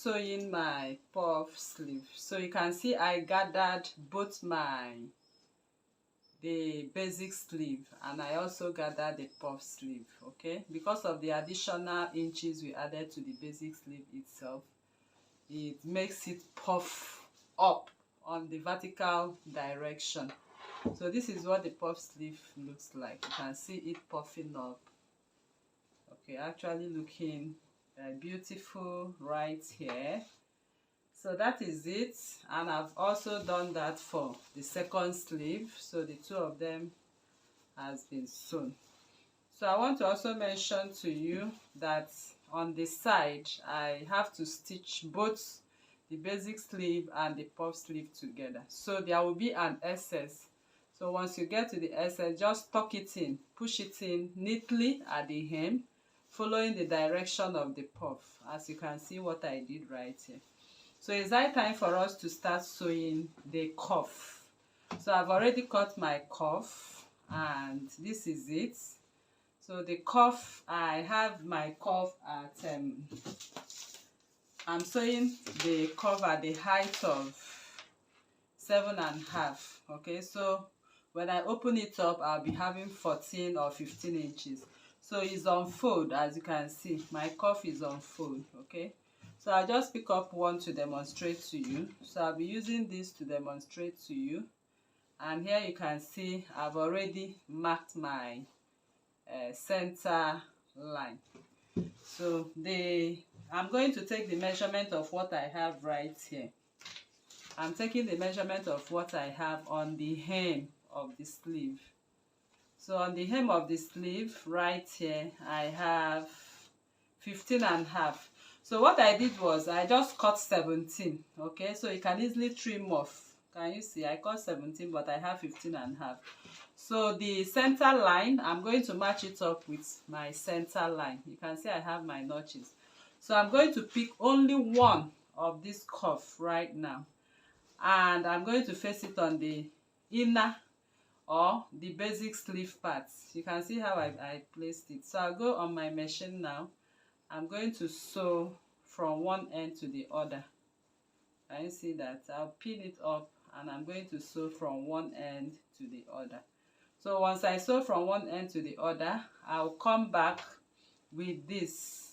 sewing my puff sleeve. So you can see I gathered both the basic sleeve and I also gathered the puff sleeve, okay? Because of the additional inches we added to the basic sleeve itself, it makes it puff up on the vertical direction. So this is what the puff sleeve looks like. You can see it puffing up. Okay, actually looking beautiful right here. So that is it, and I've also done that for the second sleeve. So the two of them has been sewn. So I want to also mention to you that on the side I have to stitch both the basic sleeve and the puff sleeve together, so there will be an excess. So once you get to the excess, just tuck it in, push it in neatly at the hem, following the direction of the puff, as you can see what I did right here. So it's high time for us to start sewing the cuff. So I've already cut my cuff and this is it. So the cuff, I have my cuff at I'm sewing the cuff at the height of 7.5. Okay, so when I open it up, I'll be having 14 or 15 inches. So it's on fold, as you can see. My cuff is on fold. Okay, so I'll just pick up one to demonstrate to you. So I'll be using this to demonstrate to you. And here you can see I've already marked my center line. So I'm going to take the measurement of what I have right here. I'm taking the measurement of what I have on the hem of the sleeve. So on the hem of the sleeve right here, I have 15.5. So what I did was I just cut 17. Okay, so you can easily trim off. Can you see? I cut 17, but I have 15.5. So the center line, I'm going to match it up with my center line. You can see I have my notches. So I'm going to pick only one of this cuff right now, and I'm going to face it on the inner or the basic sleeve parts. You can see how I placed it. So I'll go on my machine now. I'm going to sew from one end to the other. Can you see that? I'll pin it up and I'm going to sew from one end to the other. So once I sew from one end to the other, I'll come back with this.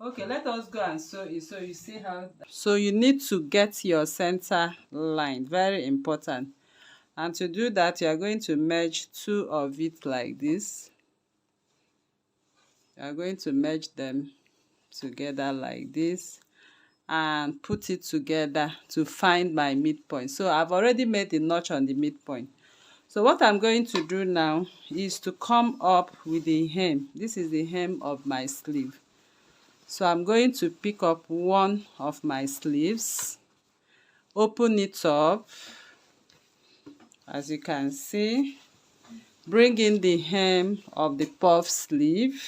Okay, let us go and sew it so you see how. So you need to get your center line, very important. And to do that, you are going to merge two of it like this. You are going to merge them together like this and put it together to find my midpoint. So I've already made the notch on the midpoint. So what I'm going to do now is to come up with the hem. This is the hem of my sleeve. So I'm going to pick up one of my sleeves, open it up, as you can see, bring in the hem of the puff sleeve,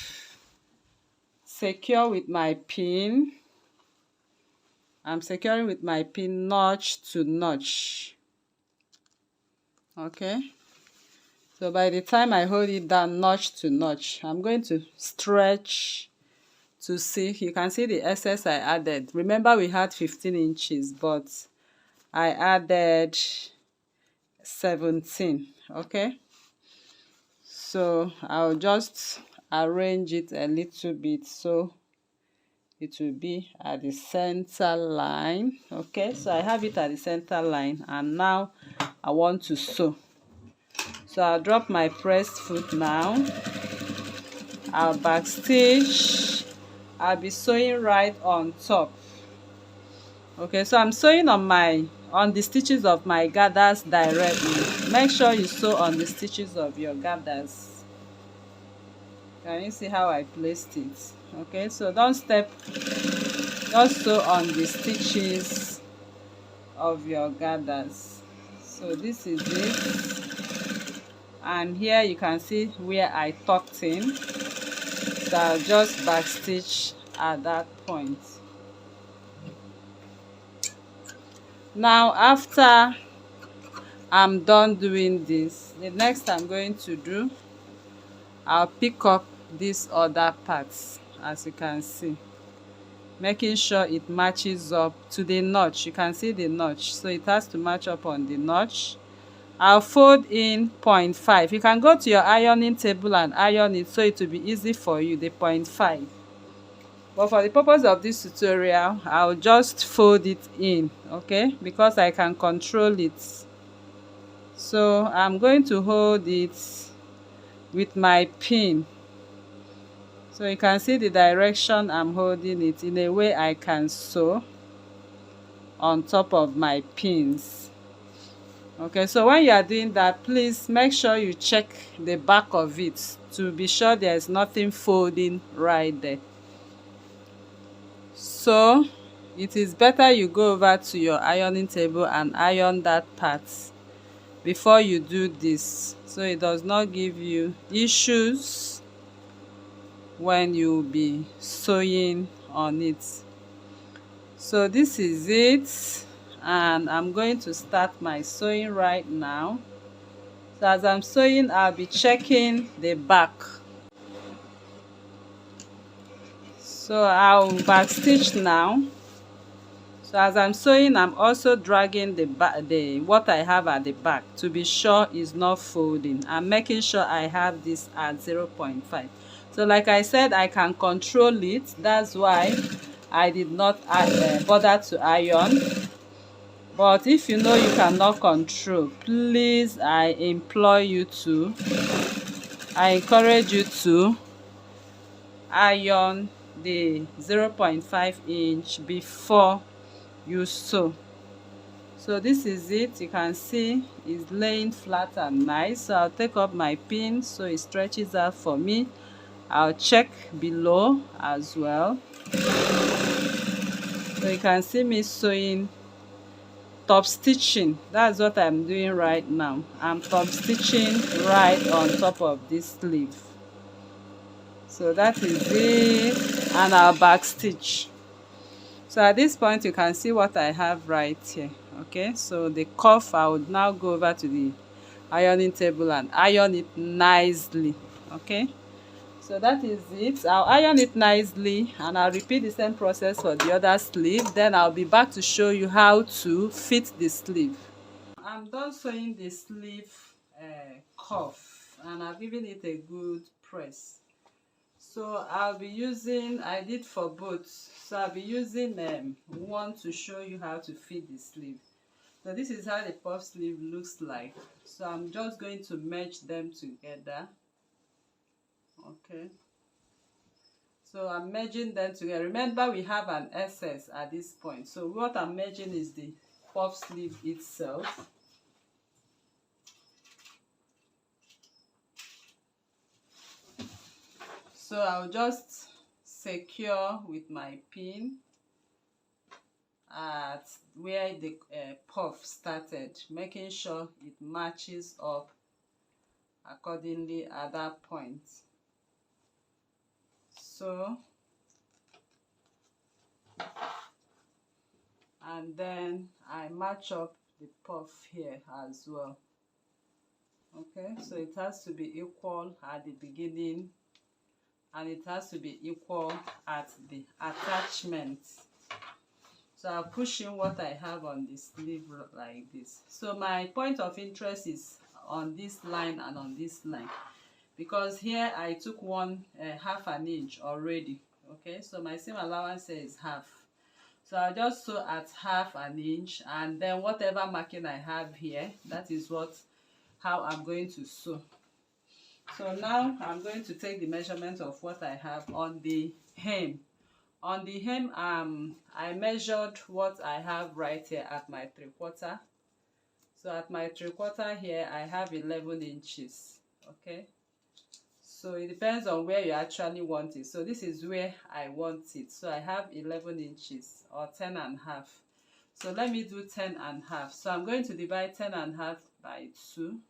secure with my pin. I'm securing with my pin notch to notch. Okay, so by the time I hold it down notch to notch, I'm going to stretch to see. You can see the excess I added. Remember we had 15 inches, but I added 17. Okay, so I'll just arrange it a little bit so it will be at the center line. Okay, so I have it at the center line, and now I want to sew. So I'll drop my pressed foot now. I'll back stitch. I'll be sewing right on top. Okay, so I'm sewing on the stitches of my gathers directly. Make sure you sew on the stitches of your gathers. Can you see how I placed it? Okay, so don't step, just sew on the stitches of your gathers. So this is it, and here you can see where I tucked in. So I'll just back stitch at that point. Now after I'm done doing this, the next I'm going to do, I'll pick up these other parts. As you can see, making sure it matches up to the notch. You can see the notch, so it has to match up on the notch. I'll fold in 0.5. You can go to your ironing table and iron it, so it will be easy for you, the 0.5. But for the purpose of this tutorial, I'll just fold it in, okay, because I can control it. So I'm going to hold it with my pin, so you can see the direction I'm holding it in a way I can sew on top of my pins. Okay, so when you are doing that, please make sure you check the back of it to be sure there's nothing folding right there. So it is better you go over to your ironing table and iron that part before you do this, so it does not give you issues when you be sewing on it. So this is it, and I'm going to start my sewing right now. So as I'm sewing, I'll be checking the back. So I'll back stitch now. So as I'm sewing, I'm also dragging what I have at the back to be sure it's not folding. I'm making sure I have this at 0.5. So like I said, I can control it. That's why I did not bother to iron. But if you know you cannot control, please, I encourage you to iron the 0.5 inch before you sew. So this is it. You can see it's laying flat and nice. So I'll take up my pin so it stretches out for me. I'll check below as well. So you can see me sewing, top stitching. That's what I'm doing right now. I'm top stitching right on top of this sleeve. So that is it, and I'll back stitch. So at this point you can see what I have right here. Okay, so the cuff, I would now go over to the ironing table and iron it nicely. Okay, so that is it. I'll iron it nicely and I'll repeat the same process for the other sleeve. Then I'll be back to show you how to fit the sleeve. I'm done sewing the sleeve cuff, and I've given it a good press. So I'll be using, I did for both, so I'll be using one to show you how to fit the sleeve. So this is how the puff sleeve looks like. So I'm just going to merge them together. Okay, so I'm merging them together. Remember, we have an excess at this point, so what I'm merging is the puff sleeve itself. So I'll just secure with my pin at where the puff started, making sure it matches up accordingly at that point. So, and then I match up the puff here as well. Okay, so it has to be equal at the beginning and it has to be equal at the attachment. So I'll push in what I have on the sleeve like this. So my point of interest is on this line and on this line, because here I took one half an inch already. Okay, so my seam allowance here is half. So I'll just sew at half an inch, and then whatever marking I have here, that is how I'm going to sew. So now I'm going to take the measurement of what I have on the hem. On the hem, I measured what I have right here at my 3/4. So at my 3/4 here, I have 11 inches. Okay, so it depends on where you actually want it. So this is where I want it. So I have 11 inches or 10.5. So let me do 10.5. So I'm going to divide 10.5 by 2.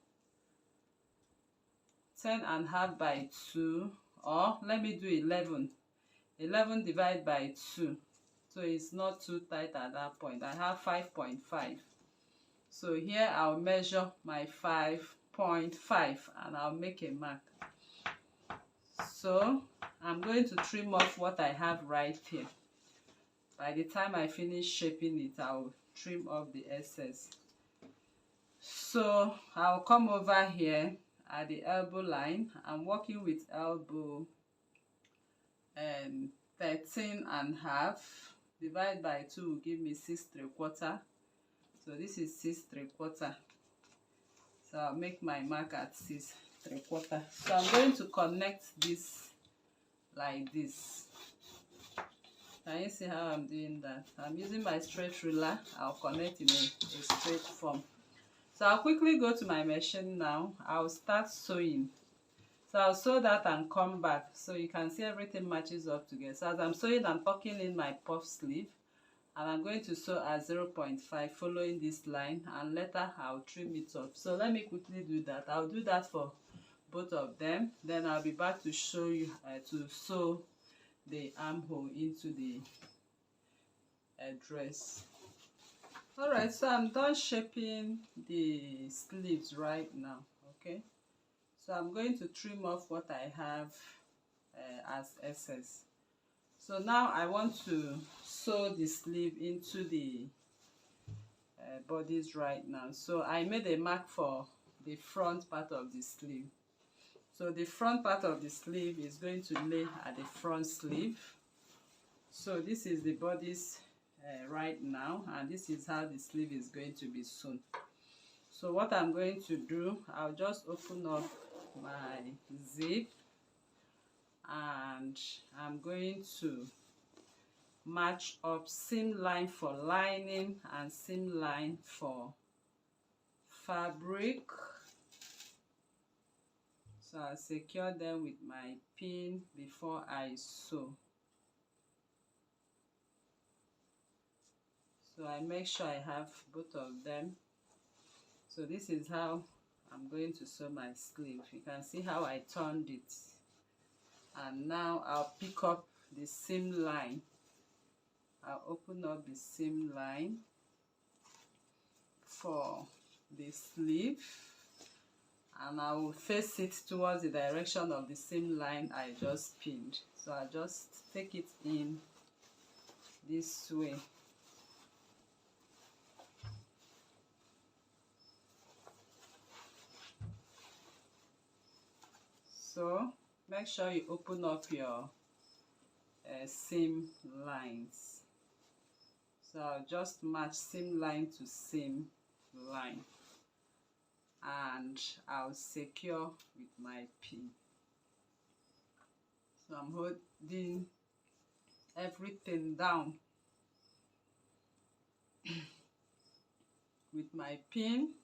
10.5 by 2, or let me do 11. 11 divided by 2, so it's not too tight at that point. I have 5.5. So here I'll measure my 5.5 and I'll make a mark. So I'm going to trim off what I have right here. By the time I finish shaping it, I'll trim off the excess. So I'll come over here at the elbow line. I'm working with elbow 13.5. Divide by 2 will give me 6 3/4. So this is 6 3/4. So I'll make my mark at 6 3/4. So I'm going to connect this like this. Can you see how I'm doing that? I'm using my straight ruler. I'll connect in a straight form. So I'll quickly go to my machine now. I'll start sewing. So I'll sew that and come back so you can see everything matches up together. So as I'm sewing, I'm tucking in my puff sleeve, and I'm going to sew at 0.5 following this line, and later I'll trim it off. So let me quickly do that. I'll do that for both of them, then I'll be back to show you to sew the armhole into the dress. Alright, so I'm done shaping the sleeves right now. Okay, so I'm going to trim off what I have as excess. So now I want to sew the sleeve into the bodies right now. So I made a mark for the front part of the sleeve. So the front part of the sleeve is going to lay at the front sleeve. So this is the bodies right now, and this is how the sleeve is going to be sewn. So what I'm going to do, I'll just open up my zip, and I'm going to match up seam line for lining and seam line for fabric. So I'll secure them with my pin before I sew. So I make sure I have both of them. So this is how I'm going to sew my sleeve. You can see how I turned it. And now I'll pick up the seam line. I'll open up the seam line for the sleeve, and I will face it towards the direction of the seam line I just pinned. So I just take it in this way. So make sure you open up your seam lines. So I'll just match seam line to seam line, and I'll secure with my pin. So I'm holding everything down with my pin.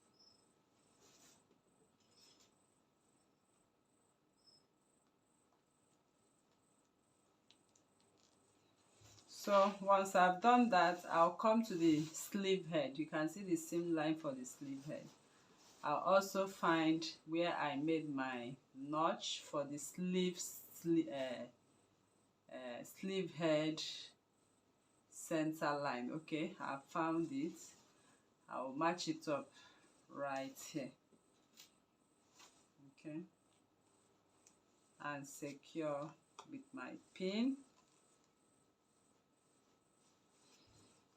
So once I've done that, I'll come to the sleeve head. You can see the seam line for the sleeve head. I'll also find where I made my notch for the sleeve head center line. Okay, I found it. I'll match it up right here. Okay, and secure with my pin.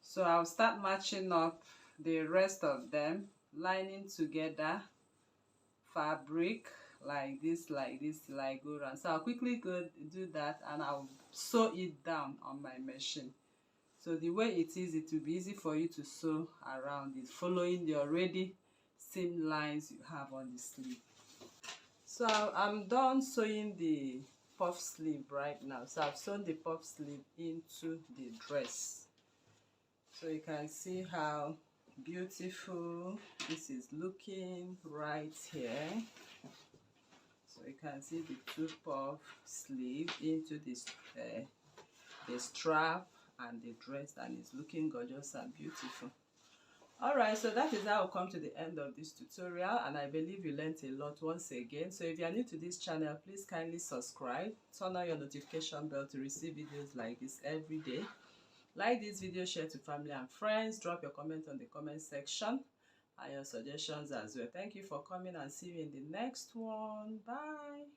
So I'll start matching up the rest of them, lining together fabric like this, till I go around. So I'll quickly go do that, and I'll sew it down on my machine. So the way it is, it will be easy for you to sew around it, following the already seam lines you have on the sleeve. So I'm done sewing the puff sleeve right now. So I've sewn the puff sleeve into the dress. So you can see how beautiful this is looking right here. So you can see the two puff sleeve into this the strap and the dress, and it's looking gorgeous and beautiful. Alright, so that is how I'll come to the end of this tutorial, and I believe you learned a lot once again. So if you are new to this channel, please kindly subscribe, turn on your notification bell to receive videos like this every day. Like this video, share to family and friends, drop your comment on the comment section and your suggestions as well. Thank you for coming, and see you in the next one. Bye.